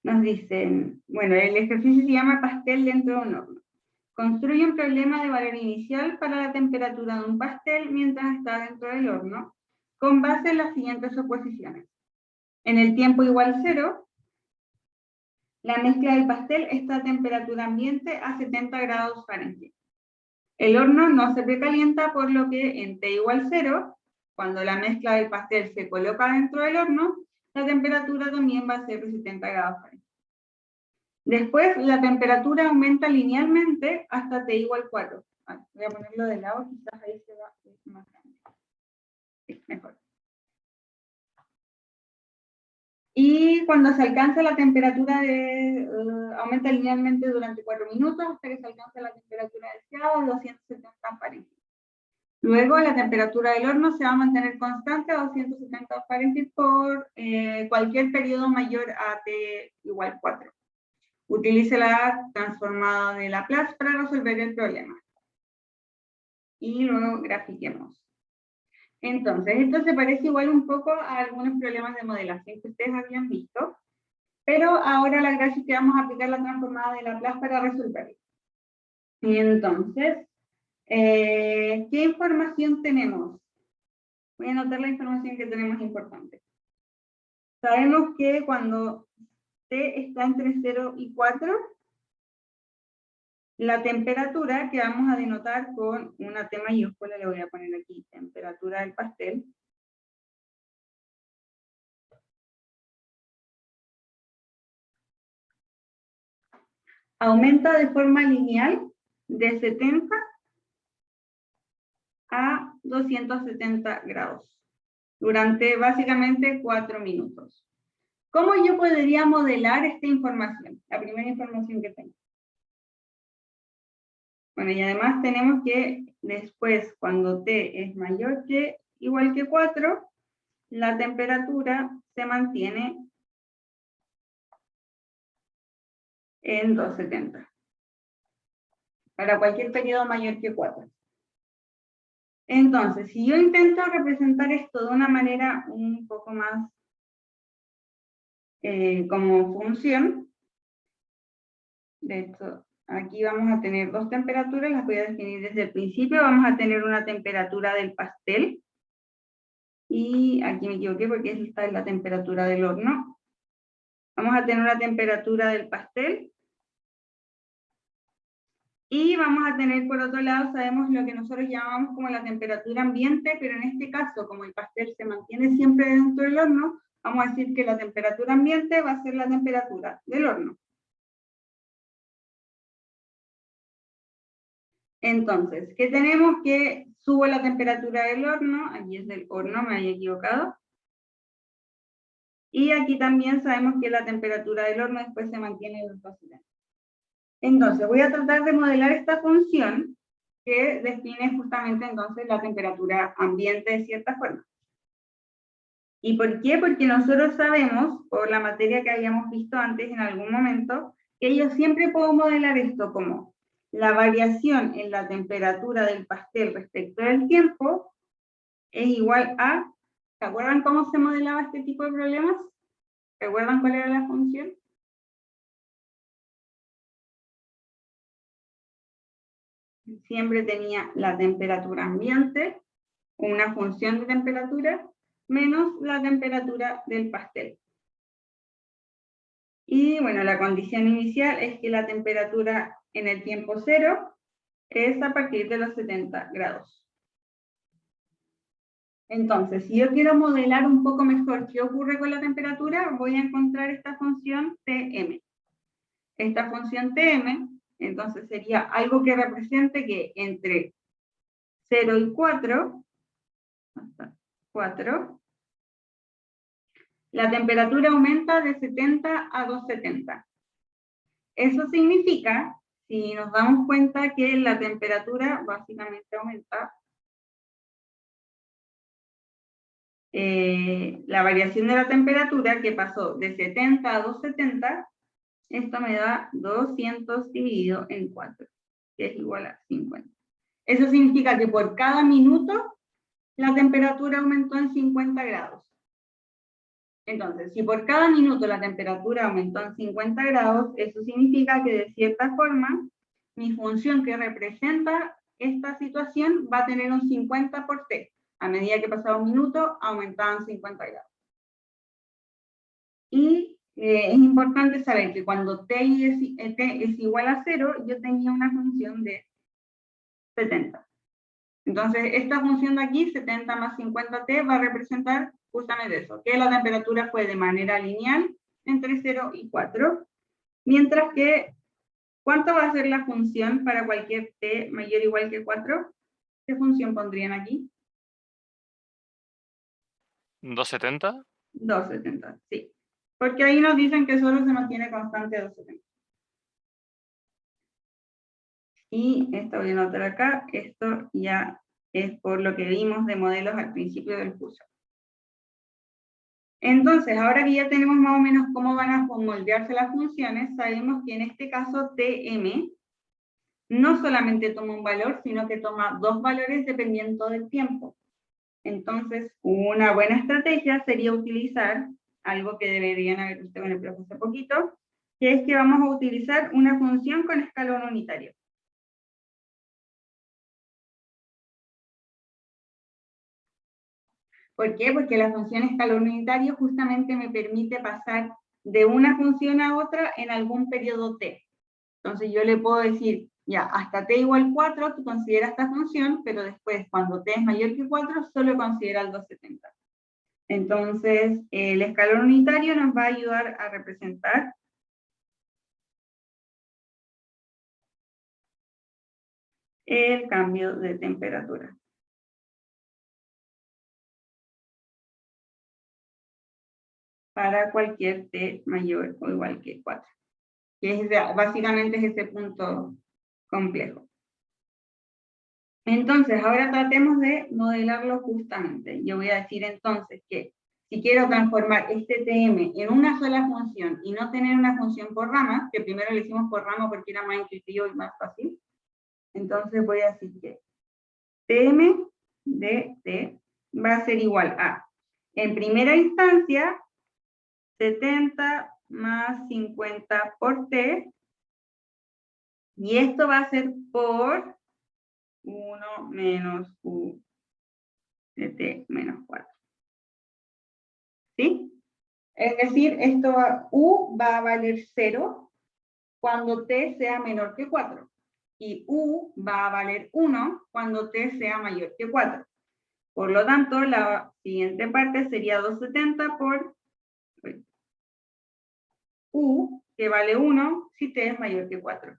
Nos dicen, bueno, el ejercicio se llama pastel dentro de un horno. Construye un problema de valor inicial para la temperatura de un pastel mientras está dentro del horno, con base en las siguientes suposiciones. En el tiempo igual 0, la mezcla del pastel está a temperatura ambiente a 70 grados Fahrenheit. El horno no se precalienta, por lo que en T igual 0, cuando la mezcla del pastel se coloca dentro del horno, la temperatura también va a ser de 70 grados Fahrenheit. Después, la temperatura aumenta linealmente hasta T igual 4. Voy a ponerlo de lado, quizás ahí se va más grande. Sí, mejor. Y cuando se alcanza la temperatura aumenta linealmente durante 4 minutos hasta que se alcanza la temperatura deseada de 270 Fahrenheit. Luego la temperatura del horno se va a mantener constante a 270 Fahrenheit por cualquier periodo mayor a T igual 4. Utilice la transformada de Laplace para resolver el problema. Y luego grafiquemos. Entonces, esto se parece igual un poco a algunos problemas de modelación que ustedes habían visto, pero ahora la gracia es que vamos a aplicar la transformada de Laplace para resolverlo. Y entonces, ¿qué información tenemos? Voy a anotar la información que tenemos importante. Sabemos que cuando T está entre 0 y 4, la temperatura, que vamos a denotar con una T mayúscula, le voy a poner aquí, temperatura del pastel, aumenta de forma lineal de 70 a 270 grados durante básicamente 4 minutos. ¿Cómo yo podría modelar esta información? La primera información que tengo. Bueno, y además tenemos que después, cuando T es mayor que igual que 4, la temperatura se mantiene en 270. Para cualquier periodo mayor que 4. Entonces, si yo intento representar esto de una manera un poco más como función, de hecho, aquí vamos a tener dos temperaturas, las voy a definir desde el principio. Vamos a tener una temperatura del pastel, y aquí me equivoqué porque esta es la temperatura del horno. Vamos a tener una temperatura del pastel, y vamos a tener por otro lado, sabemos lo que nosotros llamamos como la temperatura ambiente, pero en este caso, como el pastel se mantiene siempre dentro del horno, vamos a decir que la temperatura ambiente va a ser la temperatura del horno. Entonces, ¿qué tenemos? Que subo la temperatura del horno, aquí es del horno, me había equivocado. Y aquí también sabemos que la temperatura del horno después se mantiene en los 270. Entonces, voy a tratar de modelar esta función que define justamente entonces la temperatura ambiente de cierta forma. ¿Y por qué? Porque nosotros sabemos, por la materia que habíamos visto antes en algún momento, que yo siempre puedo modelar esto como la variación en la temperatura del pastel respecto del tiempo es igual a, ¿se acuerdan cómo se modelaba este tipo de problemas? ¿Recuerdan cuál era la función? Siempre tenía la temperatura ambiente, una función de temperatura, menos la temperatura del pastel. Y bueno, la condición inicial es que la temperatura en el tiempo cero es a partir de los 70 grados. Entonces, si yo quiero modelar un poco mejor qué ocurre con la temperatura, voy a encontrar esta función Tm. Esta función Tm, entonces sería algo que represente que entre 0 y 4, hasta 4, la temperatura aumenta de 70 a 270. Eso significa, si nos damos cuenta que la temperatura básicamente aumenta, la variación de la temperatura que pasó de 70 a 270, esto me da 200 dividido en 4, que es igual a 50. Eso significa que por cada minuto la temperatura aumentó en 50 grados. Entonces, si por cada minuto la temperatura aumentó en 50 grados, eso significa que de cierta forma, mi función que representa esta situación va a tener un 50 por T. A medida que pasaba un minuto, aumentaban 50 grados. Y es importante saber que cuando T es igual a 0, yo tenía una función de 70. Entonces, esta función de aquí, 70 más 50T, va a representar justamente eso, que la temperatura fue de manera lineal entre 0 y 4, mientras que, ¿cuánto va a ser la función para cualquier T mayor o igual que 4? ¿Qué función pondrían aquí? 270. 270, sí. Porque ahí nos dicen que solo se mantiene constante 270. Y esto voy a anotar acá, esto ya es por lo que vimos de modelos al principio del curso. Entonces, ahora que ya tenemos más o menos cómo van a moldearse las funciones, sabemos que en este caso Tm no solamente toma un valor, sino que toma dos valores dependiendo del tiempo. Entonces, una buena estrategia sería utilizar algo que deberían haber visto con el profe hace poquito, que es que vamos a utilizar una función con escalón unitario. ¿Por qué? Porque la función escalón unitario justamente me permite pasar de una función a otra en algún periodo t. Entonces yo le puedo decir, ya, hasta t igual 4, tú considera esta función, pero después, cuando t es mayor que 4, solo considera el 270. Entonces, el escalón unitario nos va a ayudar a representar el cambio de temperatura. Para cualquier t mayor o igual que 4. Que es básicamente es ese punto complejo. Entonces, ahora tratemos de modelarlo justamente. Yo voy a decir entonces que si quiero transformar este Tm en una sola función y no tener una función por rama, que primero lo hicimos por rama porque era más intuitivo y más fácil, entonces voy a decir que Tm de T va a ser igual a, en primera instancia, 70 más 50 por T, y esto va a ser por 1 menos U de T menos 4. ¿Sí? Es decir, U va a valer 0 cuando T sea menor que 4. Y U va a valer 1 cuando T sea mayor que 4. Por lo tanto, la siguiente parte sería 270 por U, que vale 1 si T es mayor que 4.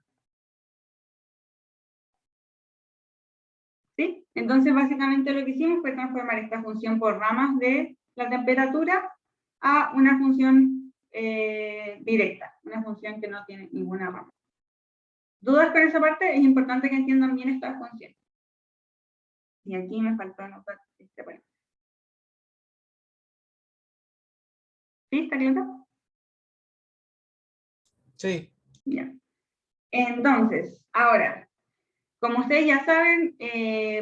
¿Sí? Entonces, básicamente lo que hicimos fue transformar esta función por ramas de la temperatura a una función directa, una función que no tiene ninguna rama. ¿Dudas con esa parte? Es importante que entiendan bien esta función. Y aquí me faltó anotar este bueno. ¿Sí? ¿Está claro? Sí. Ya. Entonces, ahora, como ustedes ya saben,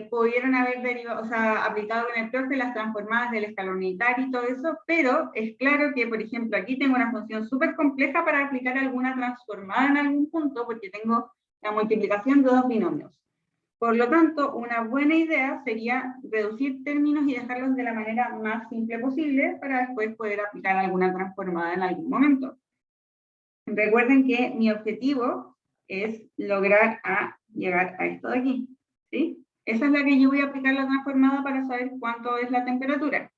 pudieron haber derivado, o sea, aplicado en el profe las transformadas del escalón unitario y todo eso, pero es claro que, por ejemplo, aquí tengo una función súper compleja para aplicar alguna transformada en algún punto, porque tengo la multiplicación de dos binomios. Por lo tanto, una buena idea sería reducir términos y dejarlos de la manera más simple posible para después poder aplicar alguna transformada en algún momento. Recuerden que mi objetivo es lograr llegar a esto de aquí, ¿sí? Esa es la que yo voy a aplicar la transformada para saber cuánto es la temperatura.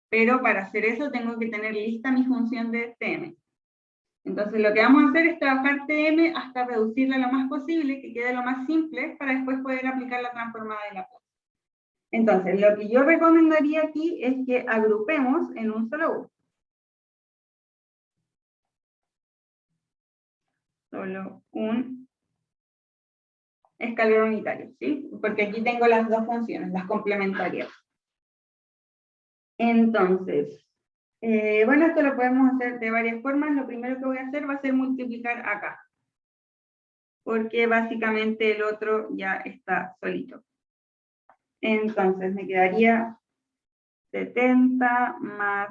Pero para hacer eso tengo que tener lista mi función de Tm. Entonces lo que vamos a hacer es trabajar Tm hasta reducirla lo más posible, que quede lo más simple, para después poder aplicar la transformada de la plaza. Entonces, lo que yo recomendaría aquí es que agrupemos en un solo U. Solo un escalón unitario, ¿sí? Porque aquí tengo las dos funciones, las complementarias. Entonces, bueno, esto lo podemos hacer de varias formas. Lo primero que voy a hacer va a ser multiplicar acá, porque básicamente el otro ya está solito. Entonces me quedaría 70 más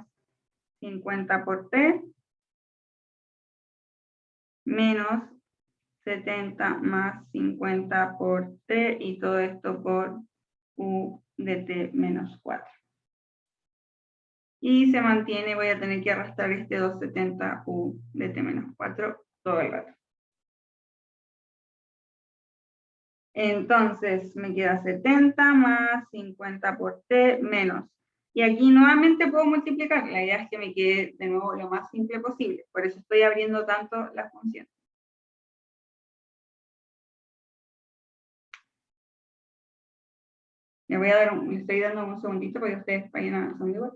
50 por T, menos 70 más 50 por T, y todo esto por U de T menos 4. Y se mantiene, voy a tener que arrastrar este 270 U de T menos 4 todo el rato. Entonces me queda 70 más 50 por T menos. Y aquí nuevamente puedo multiplicar. La idea es que me quede de nuevo lo más simple posible. Por eso estoy abriendo tanto la función. Le estoy dando un segundito para que ustedes vayan avanzando igual.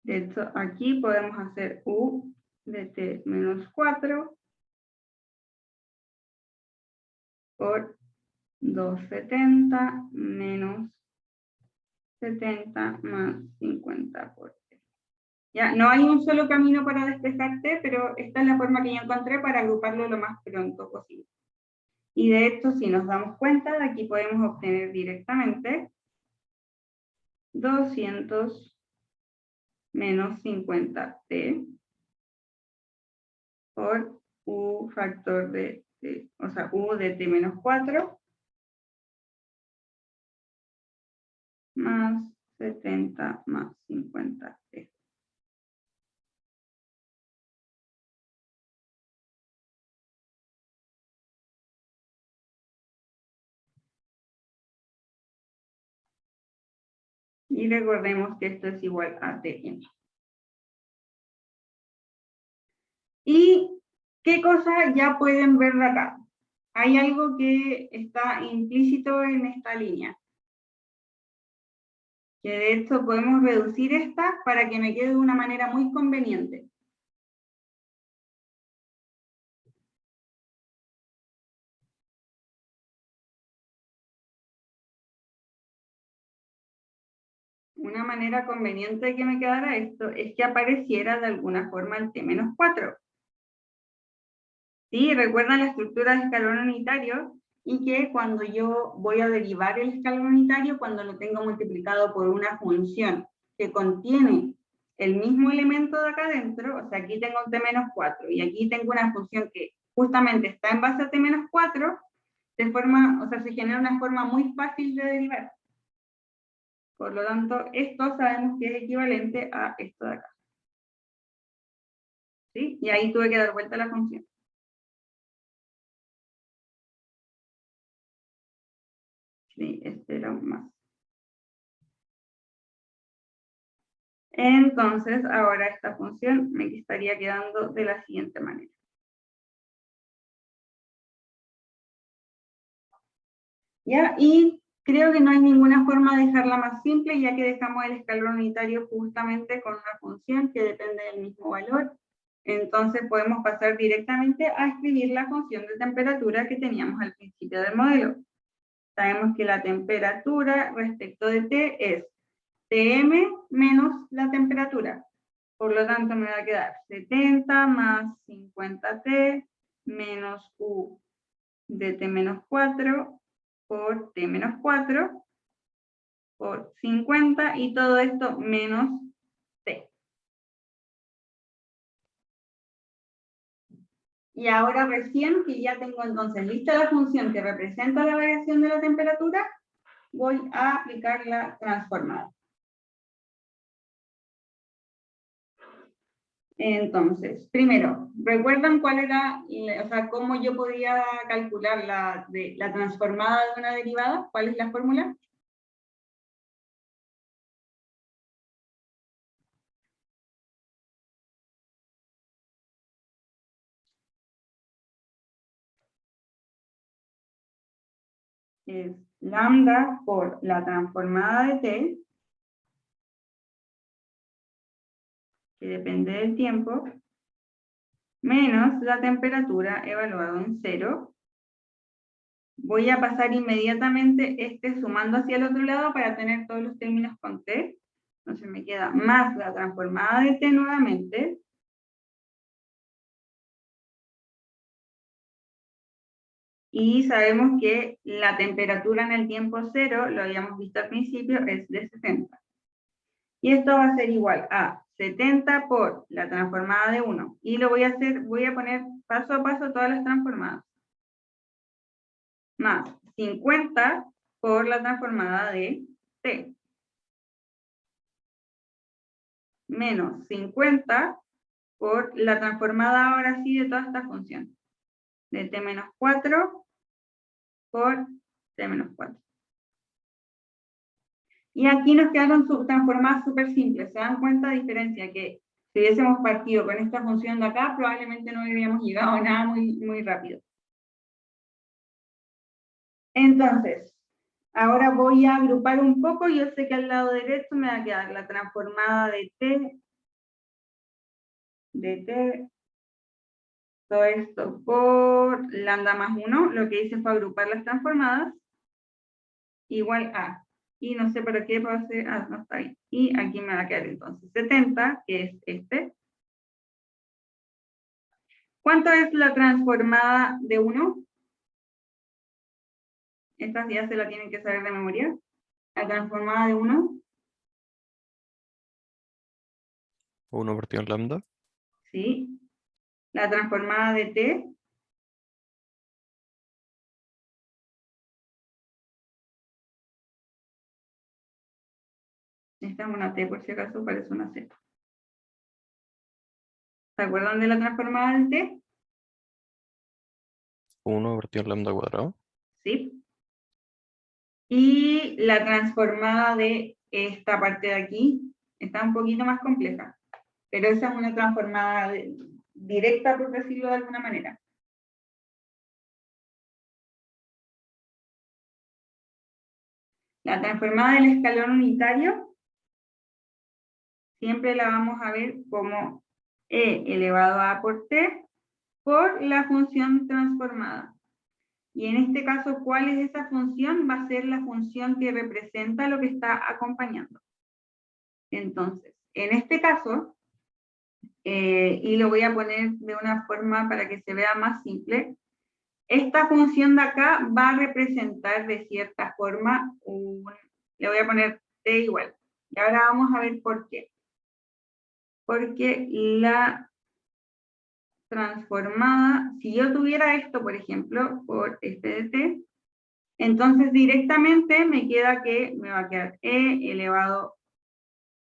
De hecho, aquí podemos hacer U de T menos 4 por 270 menos 70 más 50 por T. Ya, no hay un solo camino para despejar T, pero esta es la forma que yo encontré para agruparlo lo más pronto posible. Y de hecho, si nos damos cuenta, de aquí podemos obtener directamente 200 menos 50T por U factor de T, o sea, U de T menos 4 más 70 más 50T. Y recordemos que esto es igual a Tm. ¿Y qué cosas ya pueden ver de acá? Hay algo que está implícito en esta línea, que de hecho podemos reducir esta para que me quede de una manera muy conveniente. Una manera conveniente de que me quedara esto es que apareciera de alguna forma el T-4. ¿Sí? ¿Recuerdan la estructura de escalón unitario? Y que cuando yo voy a derivar el escalón unitario, cuando lo tengo multiplicado por una función que contiene el mismo elemento de acá adentro, o sea, aquí tengo un T-4 y aquí tengo una función que justamente está en base a T-4, se genera una forma muy fácil de derivar. Por lo tanto, esto sabemos que es equivalente a esto de acá. ¿Sí? Y ahí tuve que dar vuelta a la función. Sí, este era un más. Entonces, ahora esta función me estaría quedando de la siguiente manera. ¿Ya? Y creo que no hay ninguna forma de dejarla más simple, ya que dejamos el escalón unitario justamente con una función que depende del mismo valor. Entonces podemos pasar directamente a escribir la función de temperatura que teníamos al principio del modelo. Sabemos que la temperatura respecto de T es Tm menos la temperatura. Por lo tanto, me va a quedar 70 más 50T menos U de T menos 4 por T menos 4 por 50, y todo esto menos T. Y ahora recién que ya tengo entonces lista la función que representa la variación de la temperatura, voy a aplicar la transformada. Entonces, primero, ¿recuerdan cuál era, o sea, cómo yo podía calcular la transformada de una derivada? ¿Cuál es la fórmula? Es lambda por la transformada de t, que depende del tiempo, menos la temperatura evaluado en 0. Voy a pasar inmediatamente sumando hacia el otro lado para tener todos los términos con t. Entonces me queda más la transformada de t nuevamente, Y sabemos que la temperatura en el tiempo cero, lo habíamos visto al principio, es de 70. Y esto va a ser igual a 70 por la transformada de 1. Y lo voy a poner paso a paso todas las transformadas. Más 50 por la transformada de t. Menos 50 por la transformada ahora sí de toda esta función. De t menos 4 por t menos 4. Y aquí nos quedaron transformadas súper simples. ¿Se dan cuenta de diferencia? Que si hubiésemos partido con esta función de acá, probablemente no hubiéramos llegado a nada muy rápido. Entonces, ahora voy a agrupar un poco. Yo sé que al lado derecho me va a quedar la transformada de t, todo esto por lambda más 1. Lo que hice fue agrupar las transformadas, igual a. Y no sé para qué puedo hacer, no está bien. Y aquí me va a quedar entonces 70, que es este. ¿Cuánto es la transformada de 1? Esta ya se la tienen que saber de memoria. La transformada de 1. 1 partido en lambda. Sí. La transformada de t. Esta es una t, por si acaso parece una z. ¿Se acuerdan de la transformada de t? 1 partido en lambda cuadrado. Sí. Y la transformada de esta parte de aquí está un poquito más compleja. Pero esa es una transformada directa, por decirlo de alguna manera. La transformada del escalón unitario siempre la vamos a ver como e elevado a por t por la función transformada. Y en este caso, ¿cuál es esa función? Va a ser la función que representa lo que está acompañando. Entonces, en este caso, y lo voy a poner de una forma para que se vea más simple, esta función de acá va a representar de cierta forma, le voy a poner t igual. Y ahora vamos a ver por qué. Porque la transformada, si yo tuviera esto, por ejemplo, por este de t, entonces directamente me queda que me va a quedar e elevado,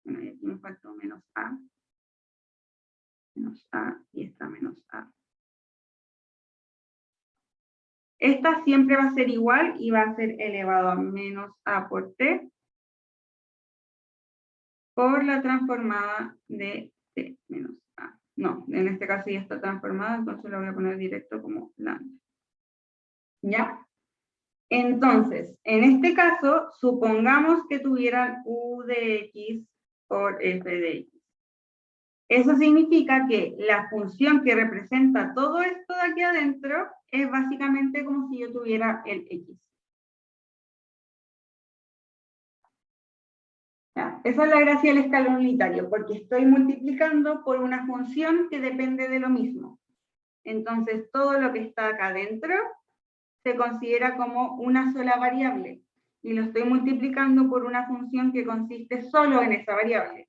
bueno, aquí me faltó menos a y esta menos a. Esta siempre va a ser igual y va a ser elevado a menos a por t por la transformada de t menos a. No, en este caso ya está transformada, entonces lo voy a poner directo como lambda. ¿Ya? Entonces, en este caso, supongamos que tuvieran u de x por f de x. Eso significa que la función que representa todo esto de aquí adentro es básicamente como si yo tuviera el x. ¿Ya? Esa es la gracia del escalón unitario, porque estoy multiplicando por una función que depende de lo mismo. Entonces, todo lo que está acá adentro se considera como una sola variable, y lo estoy multiplicando por una función que consiste solo en esa variable.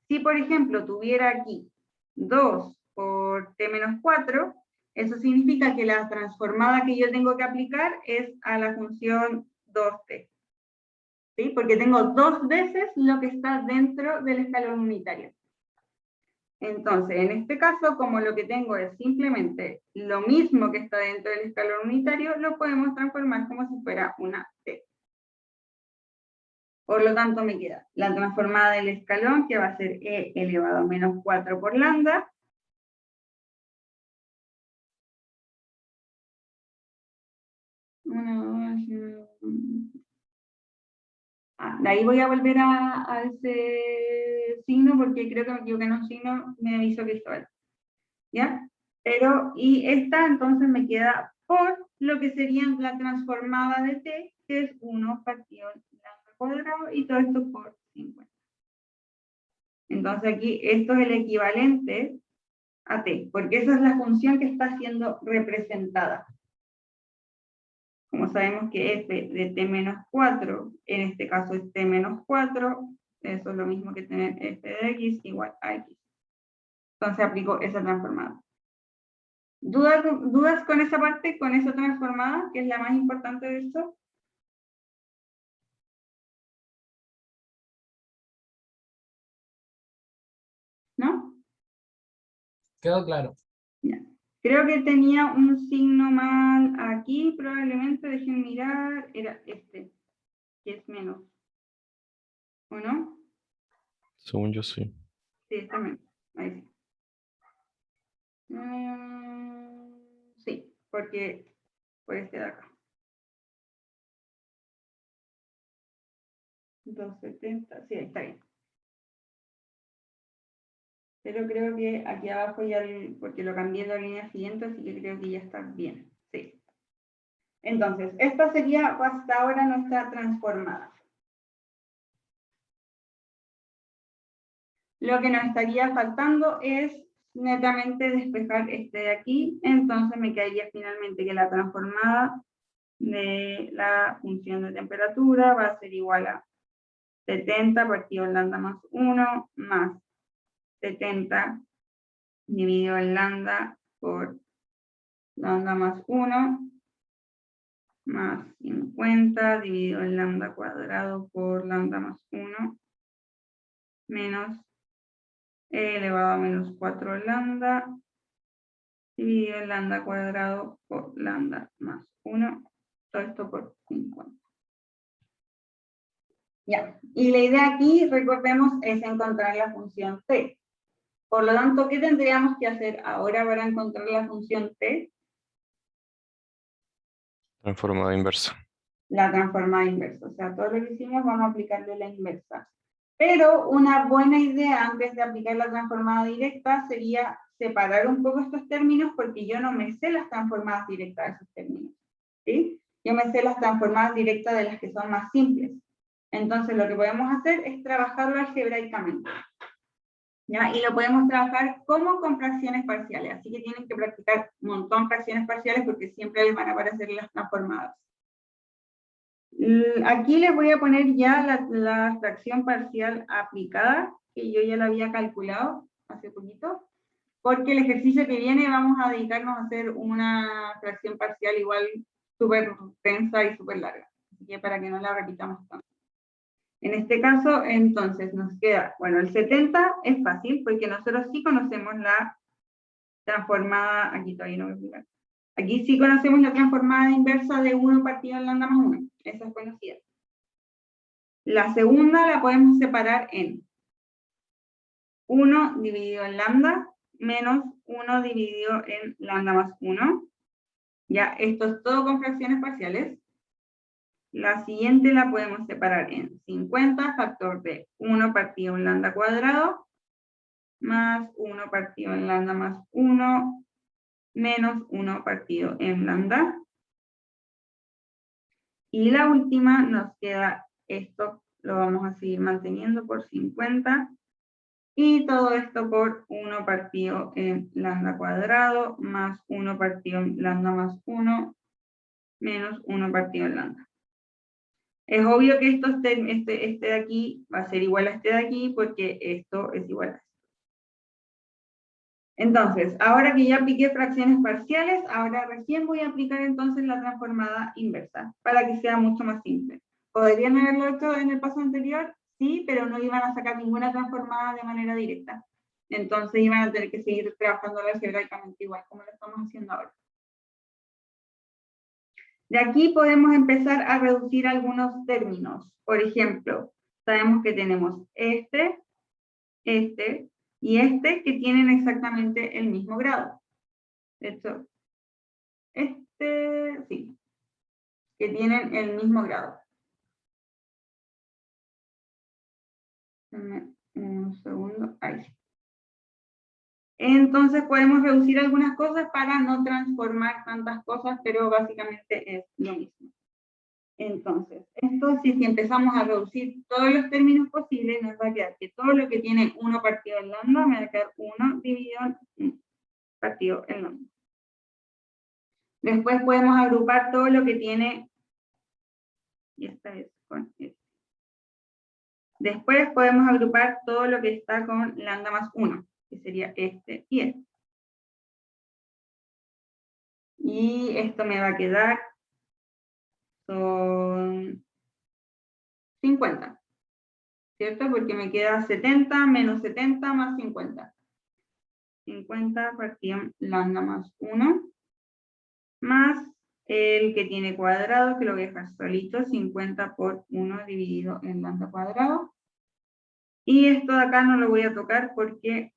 Si, por ejemplo, tuviera aquí 2 por t menos 4, eso significa que la transformada que yo tengo que aplicar es a la función 2t. ¿Sí? Porque tengo 2 veces lo que está dentro del escalón unitario. Entonces, en este caso, como lo que tengo es simplemente lo mismo que está dentro del escalón unitario, lo podemos transformar como si fuera una t. Por lo tanto, me queda la transformada del escalón, que va a ser e elevado a menos 4 por lambda. De ahí voy a volver a ese signo, porque creo que me equivoqué en un signo, me avisó Cristóbal. ¿Ya? Pero, y esta entonces me queda por lo que sería la transformada de t, que es 1 partido lambda cuadrado, y todo esto por 50. Entonces aquí esto es el equivalente a t, porque esa es la función que está siendo representada. como sabemos que f de t menos 4, en este caso es t menos 4, eso es lo mismo que tener f de x igual a x. Entonces aplico esa transformada. ¿Dudas con esa parte, con esa transformada, que es la más importante de esto? ¿No? Quedó claro. Ya. Creo que tenía un signo mal aquí, probablemente, dejen mirar, era este, que es menos. ¿O no? Según yo sí. Sí, está menos. Ahí sí. Sí, porque por este de acá. 270, sí, está bien. Pero creo que aquí abajo ya, porque lo cambié de la línea siguiente, así que creo que ya está bien. Sí. Entonces, esta sería hasta ahora nuestra transformada. Lo que nos estaría faltando es netamente despejar este de aquí, entonces me quedaría finalmente que la transformada de la función de temperatura va a ser igual a 70 partido en lambda más 1 más 70 dividido en lambda por lambda más 1 más 50 dividido en lambda cuadrado por lambda más 1 menos e elevado a menos 4 lambda dividido en lambda cuadrado por lambda más 1, todo esto por 50. Ya, y la idea aquí, recordemos, es encontrar la función t. Por lo tanto, ¿qué tendríamos que hacer ahora para encontrar la función t? Transformada inversa. La transformada inversa. O sea, todo lo que hicimos vamos a aplicarle la inversa. Pero una buena idea antes de aplicar la transformada directa sería separar un poco estos términos porque yo no me sé las transformadas directas de esos términos. ¿Sí? Yo me sé las transformadas directas de las que son más simples. Entonces lo que podemos hacer es trabajarlo algebraicamente. ¿Ya? Y lo podemos trabajar como con fracciones parciales. Así que tienen que practicar un montón fracciones parciales porque siempre les van a aparecer las transformadas. Aquí les voy a poner ya la fracción parcial aplicada, que yo ya la había calculado hace poquito, porque el ejercicio que viene vamos a dedicarnos a hacer una fracción parcial igual súper tensa y súper larga, así que para que no la repitamos tanto. En este caso, entonces, nos queda, bueno, el 70 es fácil, porque nosotros sí conocemos la transformada, aquí todavía no voy a explicar. Aquí sí conocemos la transformada inversa de 1 partido en lambda más 1, esa es conocida. La segunda la podemos separar en 1 dividido en lambda menos 1 dividido en lambda más 1. Ya, esto es todo con fracciones parciales. La siguiente la podemos separar en 50 factor de 1 partido en lambda cuadrado más 1 partido en lambda más 1 menos 1 partido en lambda. Y la última nos queda esto, lo vamos a seguir manteniendo por 50. Y todo esto por 1 partido en lambda cuadrado más 1 partido en lambda más 1 menos 1 partido en lambda. Es obvio que este de aquí va a ser igual a este de aquí porque esto es igual a esto. Entonces, ahora que ya apliqué fracciones parciales, ahora recién voy a aplicar entonces la transformada inversa para que sea mucho más simple. ¿Podrían haberlo hecho en el paso anterior? Sí, pero no iban a sacar ninguna transformada de manera directa. Entonces iban a tener que seguir trabajando algebraicamente igual como lo estamos haciendo ahora. De aquí podemos empezar a reducir algunos términos. Por ejemplo, sabemos que tenemos este y este que tienen exactamente el mismo grado. De hecho, sí, que tienen el mismo grado. Dame un segundo, ahí sí. Entonces podemos reducir algunas cosas para no transformar tantas cosas, pero básicamente es lo mismo. Entonces, esto si empezamos a reducir todos los términos posibles, nos va a quedar que todo lo que tiene 1 partido en lambda me va a quedar 1 dividido en 1 partido en lambda. Después podemos agrupar todo lo que tiene y esta es con S. Después podemos agrupar todo lo que está con lambda más 1, que sería este y este. Y esto me va a quedar, son 50, ¿cierto? Porque me queda 70 menos 70 más 50. 50 partido lambda más 1, más el que tiene cuadrado, que lo voy a dejar solito, 50 por 1 dividido en lambda cuadrado. Y esto de acá no lo voy a tocar porque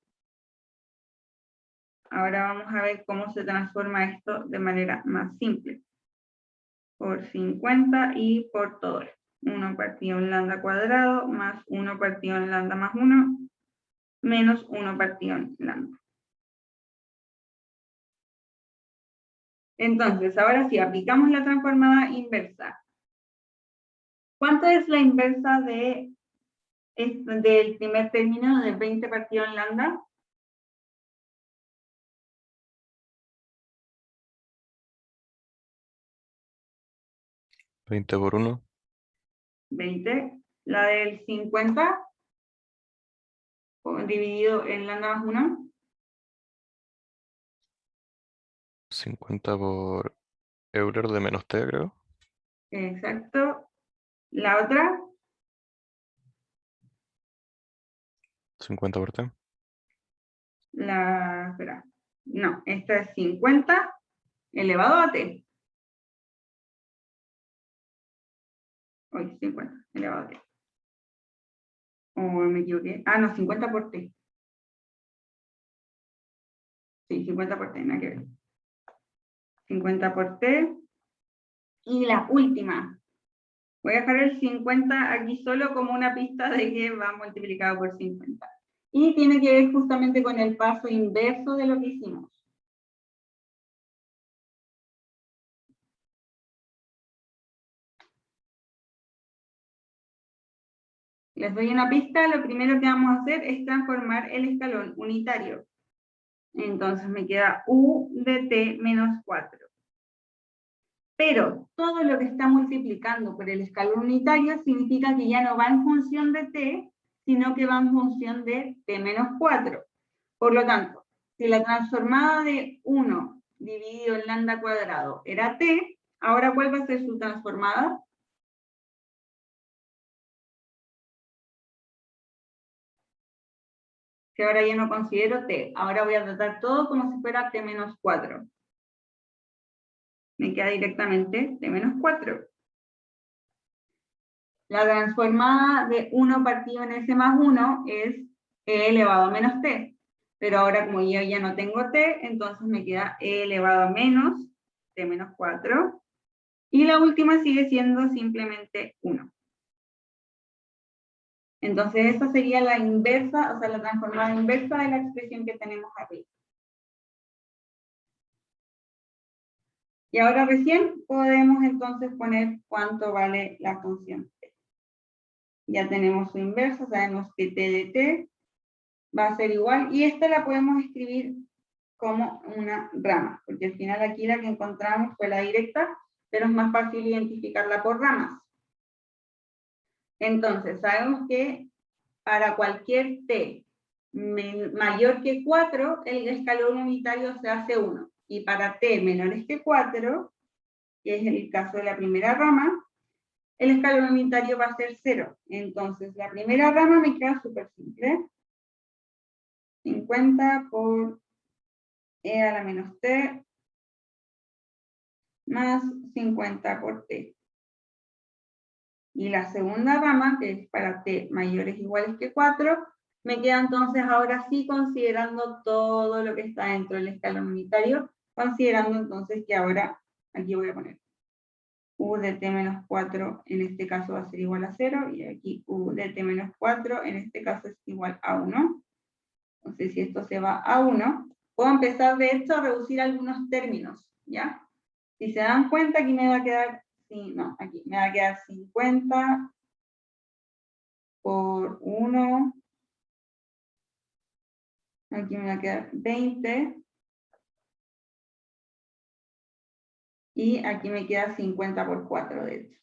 ahora vamos a ver cómo se transforma esto de manera más simple. Por 50 y por todo. 1 partido en lambda cuadrado más 1 partido en lambda más 1 menos 1 partido en lambda. Entonces, ahora sí, aplicamos la transformada inversa. ¿Cuánto es la inversa del primer término de 20 partido en lambda? 20 por 1. 20. La del 50 dividido en lambda más 1. 50 por Euler de menos t, creo. Exacto. La otra, 50 por t. espera. No, esta es 50 elevado a t. Hoy, 50 elevado a t. O me equivoqué. Ah, no, 50 por t. Sí, 50 por t, nada que ver. 50 por t. Y la última. Voy a dejar el 50 aquí solo como una pista de que va multiplicado por 50. Y tiene que ver justamente con el paso inverso de lo que hicimos. Les doy una pista, lo primero que vamos a hacer es transformar el escalón unitario. Entonces me queda u de t menos 4. Pero todo lo que está multiplicando por el escalón unitario significa que ya no va en función de t, sino que va en función de t menos 4. Por lo tanto, si la transformada de 1 dividido en lambda cuadrado era t, ahora ¿cuál va a ser su transformada? Que ahora ya no considero t, ahora voy a tratar todo como si fuera t menos 4. Me queda directamente t menos 4. La transformada de 1 partido en s más 1 es e elevado a menos t. Pero ahora como yo ya no tengo t, entonces me queda e elevado a menos t menos 4. Y la última sigue siendo simplemente 1. Entonces esa sería la inversa, o sea, la transformada inversa de la expresión que tenemos arriba. Y ahora recién podemos entonces poner cuánto vale la función t. Ya tenemos su inversa, sabemos que t de t va a ser igual, y esta la podemos escribir como una rama, porque al final aquí la que encontramos fue la directa, pero es más fácil identificarla por ramas. Entonces, sabemos que para cualquier t mayor que 4, el escalón unitario se hace 1, y para t menores que 4, que es el caso de la primera rama, el escalón unitario va a ser 0. Entonces, la primera rama me queda súper simple. 50 por e a la menos t más 50 por t. Y la segunda rama, que es para t mayores o iguales que 4, me queda entonces ahora sí considerando todo lo que está dentro del escalón unitario, considerando entonces que ahora, aquí voy a poner u de t menos 4, en este caso va a ser igual a 0, y aquí u de t menos 4, en este caso es igual a 1. Entonces si esto se va a 1, puedo empezar de hecho a reducir algunos términos, ¿ya? Si se dan cuenta, aquí me va a quedar, aquí me va a quedar 50 por 1, aquí me va a quedar 20, y aquí me queda 50 por 4, de hecho.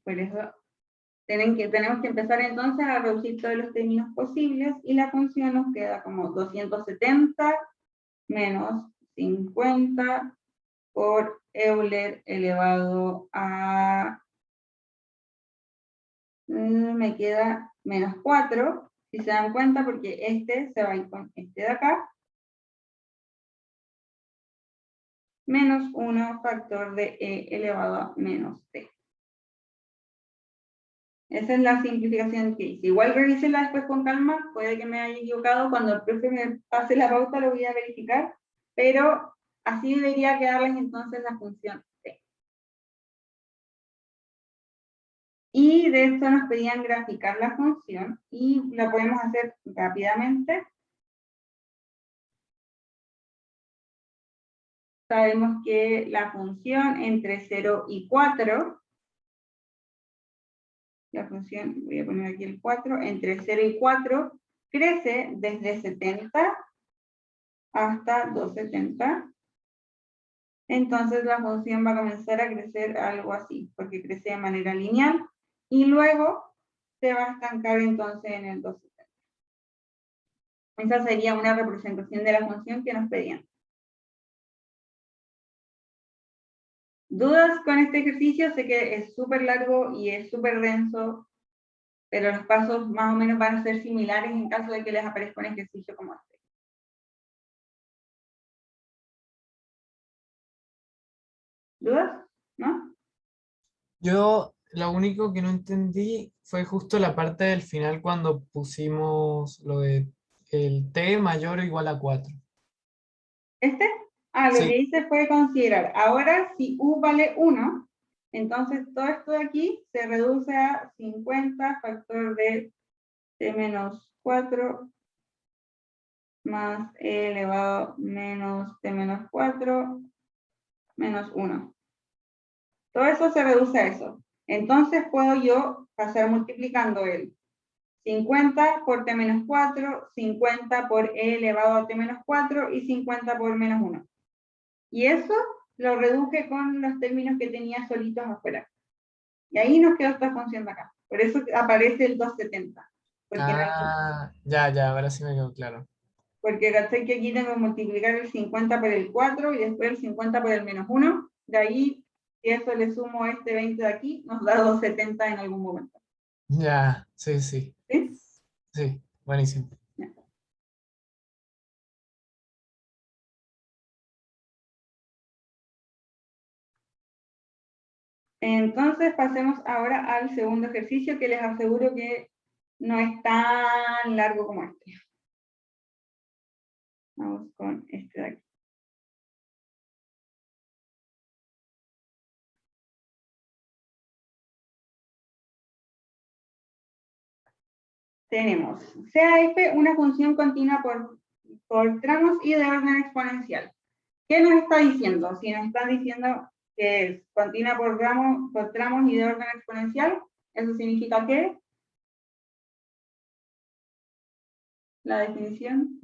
Por eso tenemos que empezar entonces a reducir todos los términos posibles y la función nos queda como 270 menos 50 por Euler elevado a... me queda menos 4, si se dan cuenta, porque este se va a ir con este de acá. Menos 1 factor de e elevado a menos t. Esa es la simplificación que hice. Igual revísela después con calma, puede que me haya equivocado, cuando el profe me pase la pauta lo voy a verificar, pero así debería quedarles entonces la función t. Y de esto nos pedían graficar la función, y la podemos hacer rápidamente. Sabemos que la función entre 0 y 4, la función, voy a poner aquí el 4, entre 0 y 4, crece desde 70 hasta 270. Entonces la función va a comenzar a crecer algo así, porque crece de manera lineal, y luego se va a estancar entonces en el 270. Esa sería una representación de la función que nos pedían. ¿Dudas con este ejercicio? Sé que es súper largo y es súper denso, pero los pasos más o menos van a ser similares en caso de que les aparezca un ejercicio como este. ¿Dudas? ¿No? Yo lo único que no entendí fue justo la parte del final cuando pusimos lo de el t mayor o igual a 4. ¿Este? Lo Sí. que hice fue considerar, ahora si u vale 1, entonces todo esto de aquí se reduce a 50 factor de t menos 4 más e elevado menos t menos 4 menos 1. Todo eso se reduce a eso. Entonces puedo yo pasar multiplicando el 50 por t menos 4, 50 por e elevado a t menos 4 y 50 por menos 1. Y eso lo reduje con los términos que tenía solitos afuera. Y ahí nos quedó esta función de acá. Por eso aparece el 270. Ya, ahora sí me quedó claro. Porque caché que aquí tengo que multiplicar el 50 por el 4 y después el 50 por el menos 1. De ahí, si eso le sumo este 20 de aquí, nos da 270 en algún momento. Ya, sí. ¿Sí? Sí, buenísimo. Ya. Entonces pasemos ahora al segundo ejercicio, que les aseguro que no es tan largo como este. Vamos con este de aquí. Tenemos CAF, una función continua por tramos y de orden exponencial. ¿Qué nos está diciendo? Si nos está diciendo que es continua por tramos y de orden exponencial, eso significa que la definición,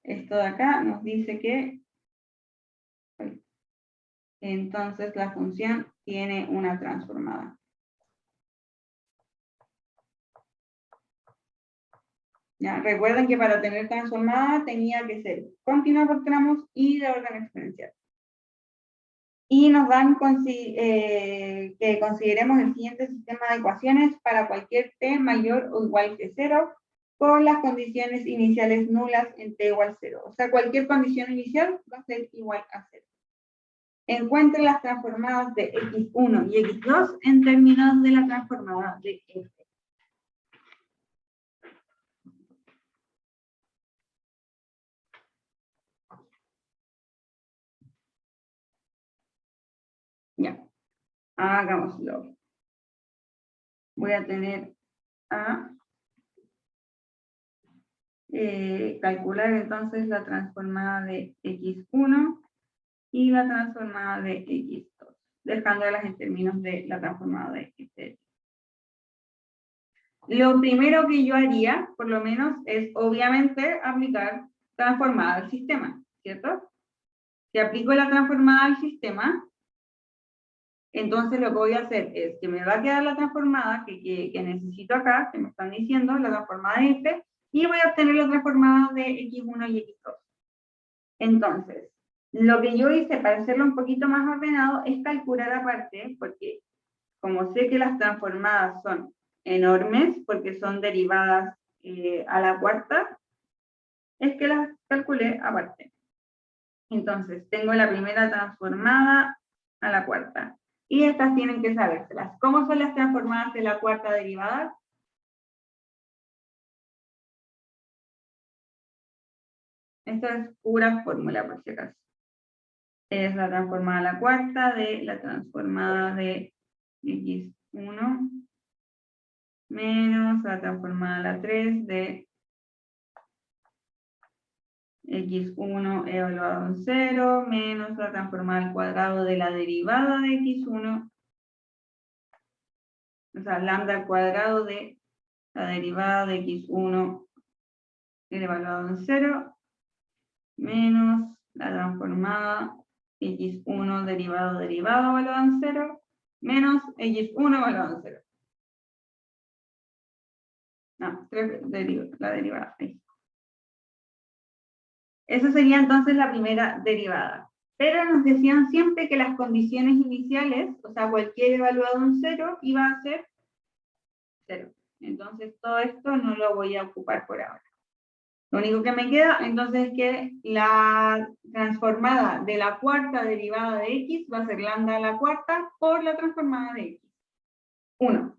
esto de acá nos dice que entonces la función tiene una transformada. ¿Ya? Recuerden que para tener transformada tenía que ser continua por tramos y de orden exponencial. Y nos dan que consideremos el siguiente sistema de ecuaciones para cualquier t mayor o igual que 0, con las condiciones iniciales nulas en t igual a 0. O sea, cualquier condición inicial va a ser igual a 0. Encuentre las transformadas de x1 y x2 en términos de la transformada de f. Ya, hagámoslo. Voy a tener a calcular entonces la transformada de x1 y la transformada de x2, dejándolas en términos de la transformada de x. Lo primero que yo haría, por lo menos, es obviamente aplicar transformada al sistema, ¿cierto? Si aplico la transformada al sistema, Entonces lo que voy a hacer es que me va a quedar la transformada que necesito acá, que me están diciendo, la transformada de f, y voy a obtener la transformada de x1 y x2. Entonces, lo que yo hice para hacerlo un poquito más ordenado es calcular aparte, porque como sé que las transformadas son enormes, porque son derivadas a la cuarta, es que las calculé aparte. Entonces, tengo la primera transformada a la cuarta. Y estas tienen que sabérselas. ¿Cómo son las transformadas de la cuarta derivada? Esta es pura fórmula, por si acaso. Es la transformada a la cuarta de la transformada de x1 menos la transformada a la 3 de x1 evaluado en 0 menos la transformada al cuadrado de la derivada de x1, o sea, lambda al cuadrado de la derivada de x1 evaluado en 0 menos la transformada x1 derivado evaluado en 0 menos x1 evaluado en 0. No, la derivada. Ahí. Esa sería entonces la primera derivada. Pero nos decían siempre que las condiciones iniciales, o sea, cualquier evaluado en 0, iba a ser 0. Entonces todo esto no lo voy a ocupar por ahora. Lo único que me queda entonces es que la transformada de la cuarta derivada de x va a ser lambda a la cuarta por la transformada de x. 1.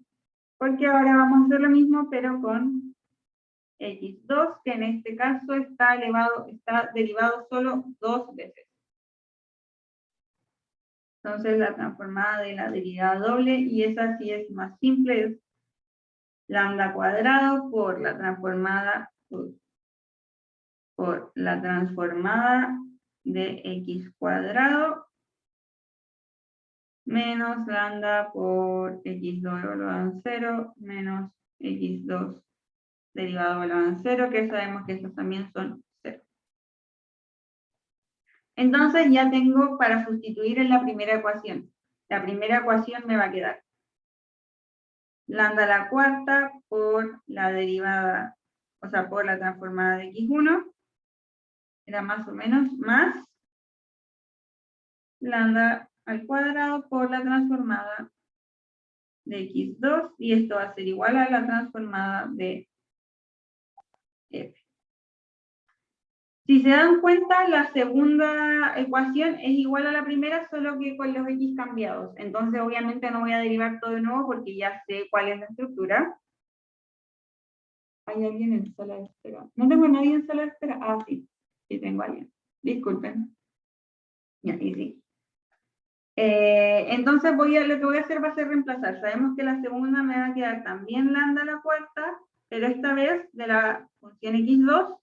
Porque ahora vamos a hacer lo mismo, pero con x2, que en este caso está derivado solo 2 veces. Entonces la transformada de la derivada doble, y esa sí es más simple, es lambda cuadrado por la transformada de x cuadrado menos lambda por x2 evaluado en 0 menos x2 derivado evaluado en 0, que sabemos que estos también son 0. Entonces ya tengo para sustituir en la primera ecuación. La primera ecuación me va a quedar lambda a la cuarta por la derivada, o sea, por la transformada de x1, era más o menos más lambda al cuadrado por la transformada de x2, y esto va a ser igual a la transformada de f. Si se dan cuenta, la segunda ecuación es igual a la primera, solo que con los x cambiados. Entonces, obviamente no voy a derivar todo de nuevo porque ya sé cuál es la estructura. ¿Hay alguien en sala de espera? ¿No tengo a nadie en sala de espera? Ah, sí. Sí tengo a alguien. Disculpen. Ya, y sí. Entonces lo que voy a hacer va a ser reemplazar. Sabemos que la segunda me va a quedar también lambda a la cuarta, pero esta vez de la función x2,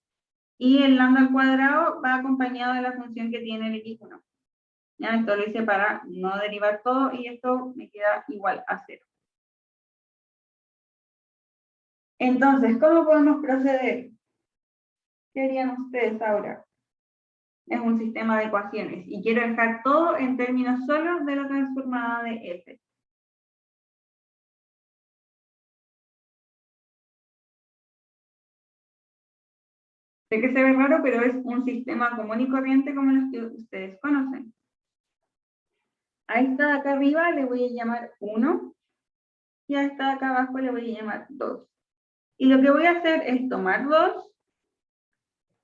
y el lambda al cuadrado va acompañado de la función que tiene el x1. ¿Ya? Esto lo hice para no derivar todo, y esto me queda igual a 0. Entonces, ¿cómo podemos proceder? ¿Qué harían ustedes ahora? Es un sistema de ecuaciones, y quiero dejar todo en términos solos de la transformada de f. Sé que se ve raro, pero es un sistema común y corriente como los que ustedes conocen. A esta de acá arriba le voy a llamar 1, y a esta de acá abajo le voy a llamar 2. Y lo que voy a hacer es tomar 2,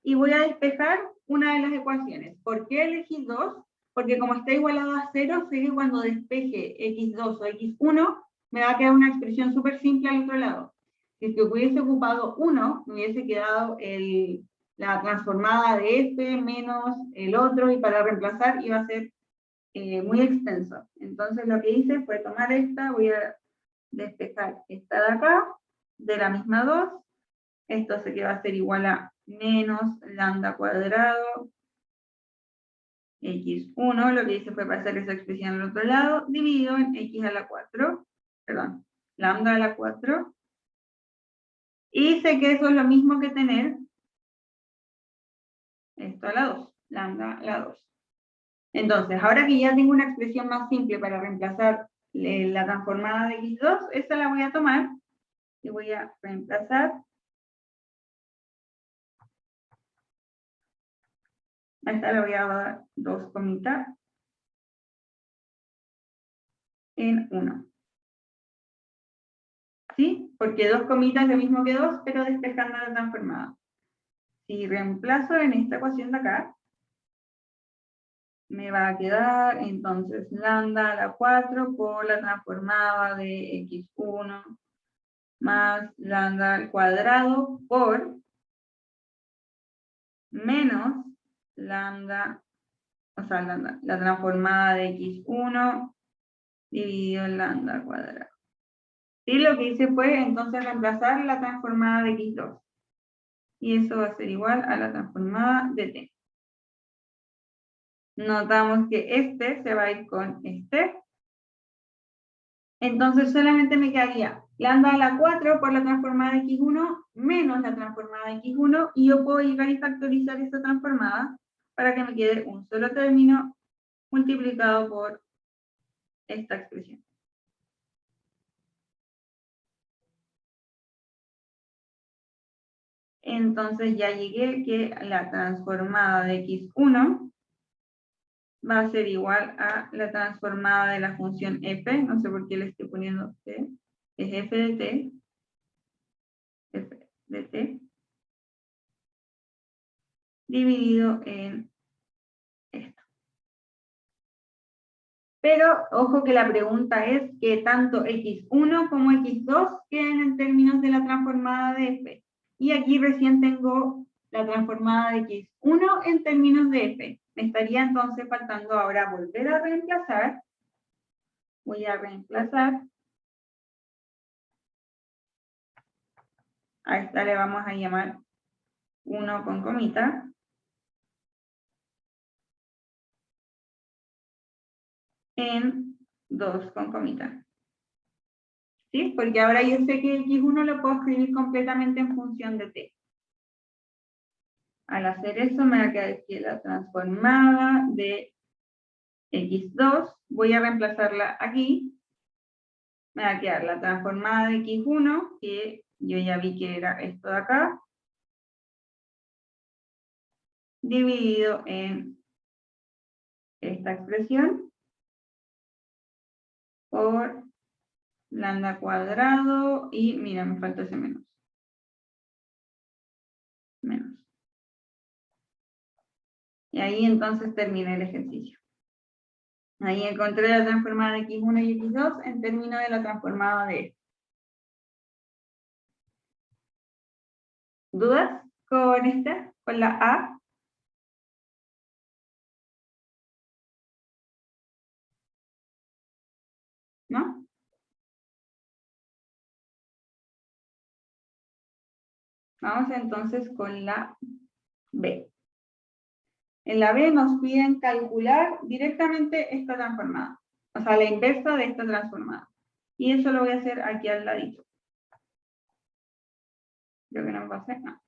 y voy a despejar una de las ecuaciones. ¿Por qué elegí 2? Porque como está igualado a 0, sé que cuando despeje x2 o x1, me va a quedar una expresión súper simple al otro lado. Si es que hubiese ocupado 1, me hubiese quedado la transformada de este menos el otro, y para reemplazar iba a ser muy extenso. Entonces lo que hice fue tomar esta, voy a despejar esta de acá, de la misma 2, esto sé que va a ser igual a menos lambda cuadrado x1, lo que hice fue pasar esa expresión al otro lado, dividido en x a la 4, perdón, lambda a la 4, y sé que eso es lo mismo que tener esto a la 2, lambda a la 2. Entonces, ahora que ya tengo una expresión más simple para reemplazar la transformada de x2, esa la voy a tomar y voy a reemplazar. A esta le voy a dar 2 comitas en 1. ¿Sí? Porque 2 comitas es lo mismo que 2, pero despejando la transformada. Si reemplazo en esta ecuación de acá, me va a quedar entonces lambda a la 4 por la transformada de x1 más lambda al cuadrado por menos lambda, o sea, la transformada de x1 dividido en lambda al cuadrado. Y lo que hice fue entonces reemplazar la transformada de x2. Y eso va a ser igual a la transformada de t. Notamos que este se va a ir con este. Entonces solamente me quedaría lambda a la 4 por la transformada de x1 menos la transformada de x1, y yo puedo llegar y factorizar esta transformada para que me quede un solo término multiplicado por esta expresión. Entonces ya llegué que la transformada de x1 va a ser igual a la transformada de la función f, no sé por qué le estoy poniendo t, es f de t, dividido en esto. Pero ojo que la pregunta es que tanto x1 como x2 queden en términos de la transformada de f. Y aquí recién tengo la transformada de x1 en términos de f. Me estaría entonces faltando ahora volver a reemplazar. Voy a reemplazar. A esta le vamos a llamar 1 con comita. En 2 con comita. ¿Sí? Porque ahora yo sé que x1 lo puedo escribir completamente en función de t. Al hacer eso me va a quedar que la transformada de x2, voy a reemplazarla aquí. Me va a quedar la transformada de x1, que yo ya vi que era esto de acá, dividido en esta expresión por lambda cuadrado, y mira, me falta ese menos. Y ahí entonces terminé el ejercicio. Ahí encontré la transformada de x1 y x2 en términos de la transformada de f. ¿Dudas con esta? ¿Con la A? ¿No? Vamos entonces con la B. En la B nos piden calcular directamente esta transformada, o sea, la inversa de esta transformada. Y eso lo voy a hacer aquí al ladito. Creo que no va a hacer nada.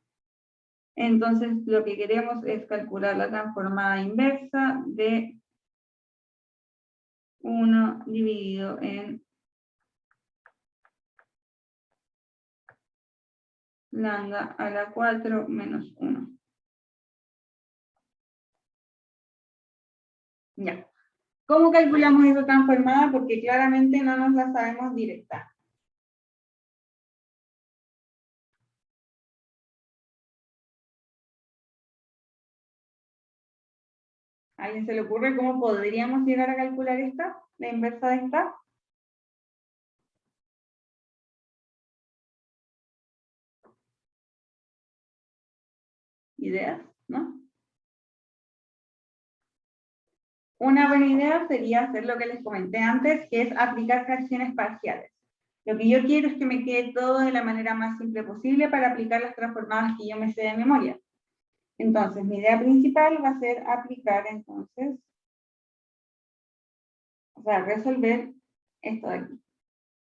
Entonces, lo que queremos es calcular la transformada inversa de 1 dividido en lambda a la 4 menos 1. Ya. ¿Cómo calculamos esa transformada? Porque claramente no nos la sabemos directa. ¿A alguien se le ocurre cómo podríamos llegar a calcular esta? La inversa de esta. ¿Ideas? ¿No? Una buena idea sería hacer lo que les comenté antes, que es aplicar fracciones parciales. Lo que yo quiero es que me quede todo de la manera más simple posible para aplicar las transformadas que yo me sé de memoria. Entonces, mi idea principal va a ser aplicar entonces, o sea, resolver esto de aquí.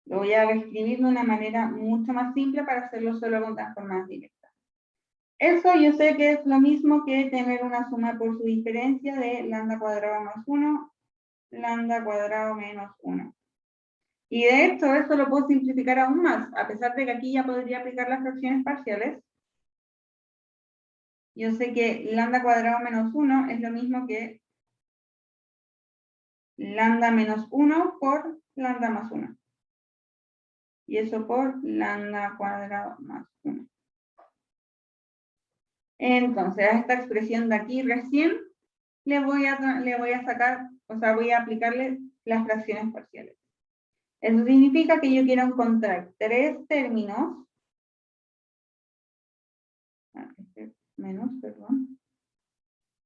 Lo voy a reescribir de una manera mucho más simple para hacerlo solo con transformadas directas. Eso yo sé que es lo mismo que tener una suma por su diferencia de lambda cuadrado más 1, lambda cuadrado menos 1. Y de hecho, eso lo puedo simplificar aún más, a pesar de que aquí ya podría aplicar las fracciones parciales. Yo sé que lambda cuadrado menos 1 es lo mismo que lambda menos 1 por lambda más 1. Y eso por lambda cuadrado más 1. Entonces, a esta expresión de aquí recién le voy a sacar, o sea, voy a aplicarle las fracciones parciales. Eso significa que yo quiero encontrar tres términos,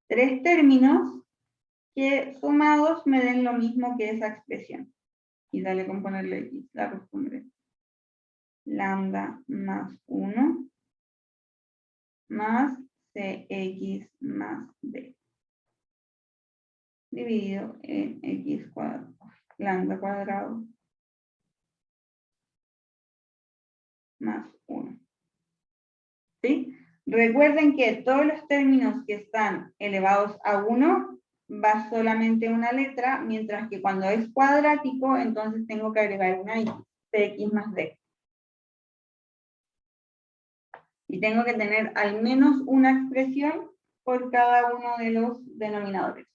tres términos que sumados me den lo mismo que esa expresión. Y dale con ponerle x, la costumbre. Lambda más 1 más cx más d. Dividido en x cuadrado, lambda cuadrado más 1. ¿Sí? Recuerden que todos los términos que están elevados a 1 va solamente una letra, mientras que cuando es cuadrático, entonces tengo que agregar una x, cx más d. Y tengo que tener al menos una expresión por cada uno de los denominadores.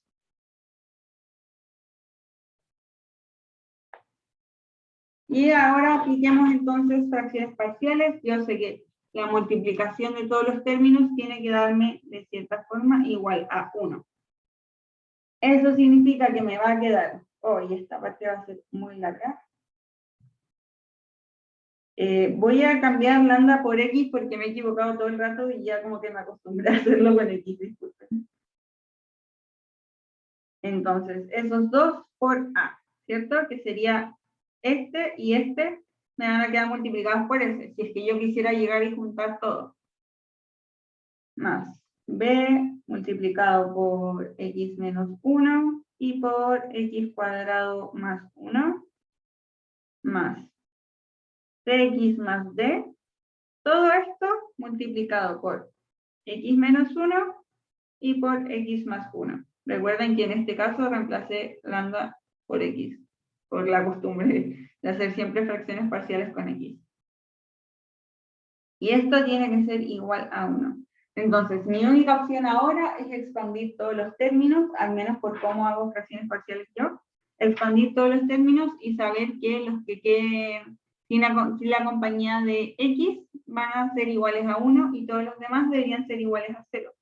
Y ahora apliquemos entonces fracciones parciales. Yo sé que la multiplicación de todos los términos tiene que darme de cierta forma igual a 1. Eso significa que me va a quedar, y esta parte va a ser muy larga. Voy a cambiar lambda por x porque me he equivocado todo el rato y ya como que me acostumbré a hacerlo con x, disculpen. Entonces, esos dos por a, ¿cierto? Que sería este y este, me van a quedar multiplicados por ese, si es que yo quisiera llegar y juntar todo. Más b multiplicado por x menos 1 y por x cuadrado más 1 más cx más d. Todo esto multiplicado por x menos 1 y por x más 1. Recuerden que en este caso reemplacé lambda por x, por la costumbre de hacer siempre fracciones parciales con x. Y esto tiene que ser igual a 1. Entonces, mi única opción ahora es expandir todos los términos, al menos por cómo hago fracciones parciales yo, expandir todos los términos y saber que los que queden sin la compañía de x van a ser iguales a 1 y todos los demás deberían ser iguales a 0.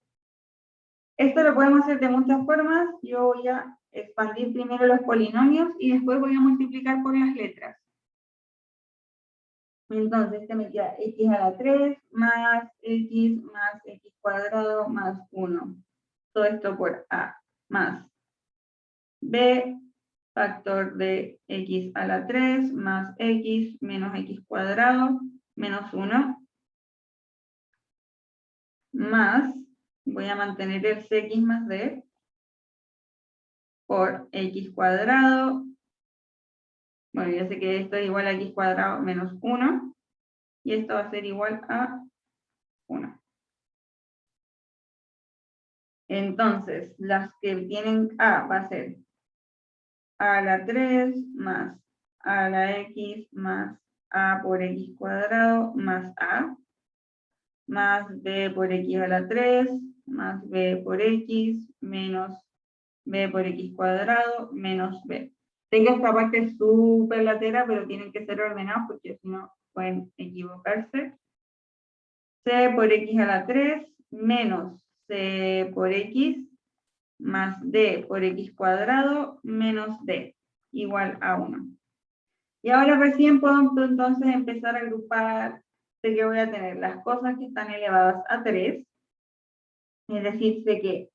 Esto lo podemos hacer de muchas formas. Yo voy a expandir primero los polinomios y después voy a multiplicar por las letras. Entonces, este me queda x a la 3 más x cuadrado más 1. Todo esto por a más b factor de x a la 3 más x menos x cuadrado menos 1 más, voy a mantener el cx más d por x cuadrado. Bueno, ya sé que esto es igual a x cuadrado menos 1 y esto va a ser igual a 1. Entonces, las que tienen a va a ser a la 3 más a la x más a por x cuadrado más a, más b por x a la 3 más b por x menos b por x cuadrado menos b. Sé que esta parte es súper latera, pero tienen que ser ordenados porque si no pueden equivocarse. C por x a la 3 menos c por x más d por x cuadrado menos d igual a 1. Y ahora recién puedo entonces empezar a agrupar, sé que voy a tener las cosas que están elevadas a 3, es decir, sé que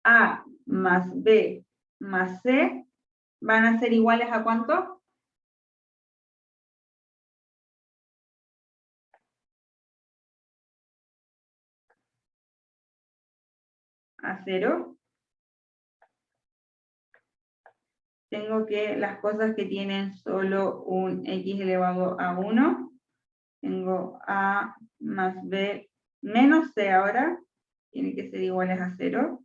a más b más c van a ser iguales a ¿cuánto? A 0. Tengo que las cosas que tienen solo un x elevado a 1, tengo a más b menos C ahora, tiene que ser iguales a 0.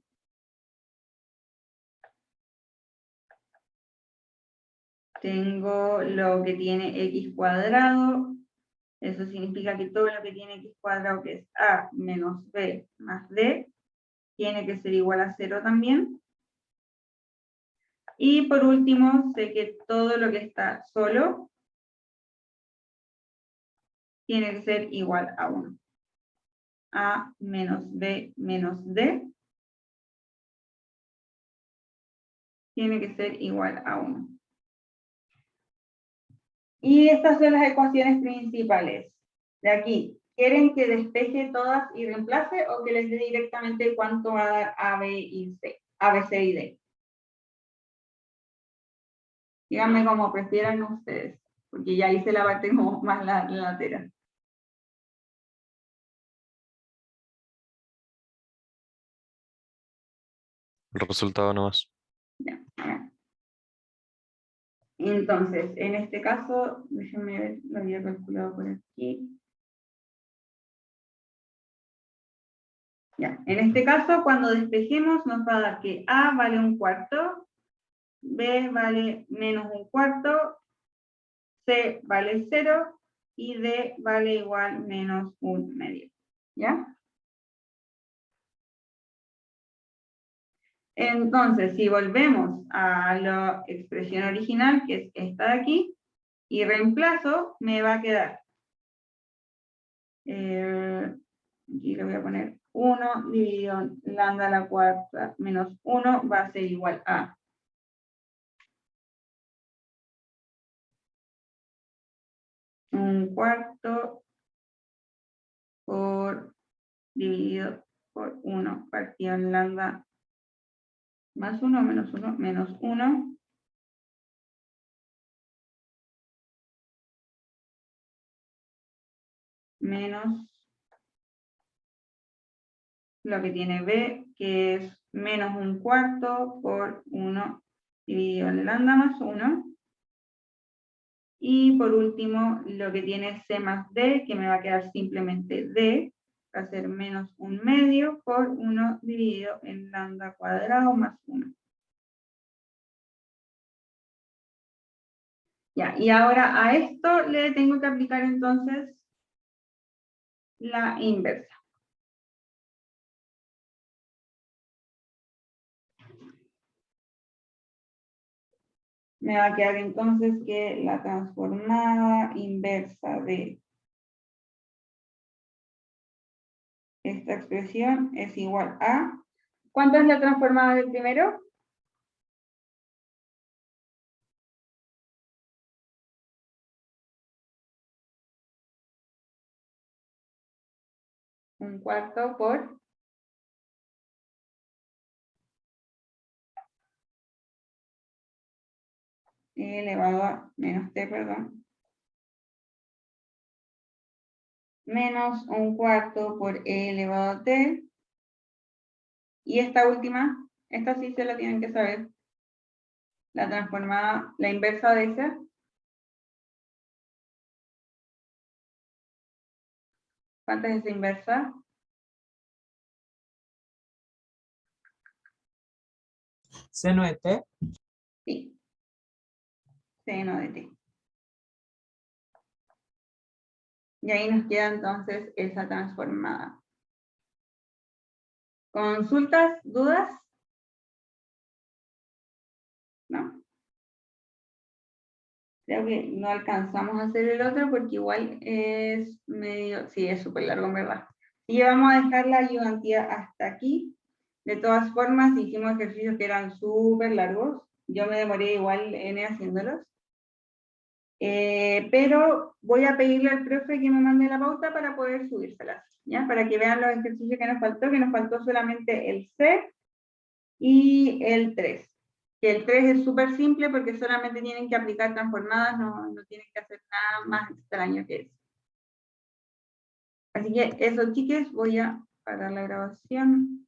Tengo lo que tiene x cuadrado, eso significa que todo lo que tiene x cuadrado, que es a menos b más d, tiene que ser igual a 0 también. Y por último, sé que todo lo que está solo tiene que ser igual a 1. A menos b menos d tiene que ser igual a 1. Y estas son las ecuaciones principales. De aquí, ¿quieren que despeje todas y reemplace o que les dé directamente cuánto va a dar A, B y C? A, B, C y D. Díganme como prefieran ustedes, porque ya hice la parte como más lateral. El resultado nomás. Ya, a ver. Entonces, en este caso, déjenme ver, lo había calculado por aquí. Ya, en este caso, cuando despejemos, nos va a dar que A vale 1/4, B vale menos 1/4, C vale 0 y D vale igual menos 1/2. ¿Ya? Entonces, si volvemos a la expresión original, que es esta de aquí, y reemplazo, me va a quedar, aquí le voy a poner 1 dividido en lambda a la cuarta menos 1 va a ser igual a 1/4 por dividido por 1 partido en lambda más 1 menos 1 menos 1 menos lo que tiene B, que es menos 1/4 por 1 dividido en lambda más 1. Y por último, lo que tiene C más D, que me va a quedar simplemente D, va a ser menos 1/2 por 1 dividido en lambda cuadrado más 1. Ya, y ahora a esto le tengo que aplicar entonces la inversa. Me va a quedar entonces que la transformada inversa de esta expresión es igual a... ¿Cuánto es la transformada del primero? Un cuarto por... E elevado a menos t, perdón. Menos 1/4 por e elevado a t. Y esta última, esta sí se la tienen que saber. La transformada, la inversa de esa. ¿Cuánto es esa inversa? Seno de t. Sí. Seno de t. Y ahí nos queda entonces esa transformada. ¿Consultas? ¿Dudas? ¿No? Creo que no alcanzamos a hacer el otro porque igual es medio, sí, es súper largo en verdad. Y vamos a dejar la ayudantía hasta aquí. De todas formas, hicimos ejercicios que eran súper largos. Yo me demoré igual N haciéndolos. Pero voy a pedirle al profe que me mande la pauta para poder subírselas, ¿ya? Para que vean los ejercicios que nos faltó solamente el C y el 3. Que el 3 es súper simple porque solamente tienen que aplicar transformadas, no tienen que hacer nada más extraño que eso. Así que eso, chiques, voy a parar la grabación.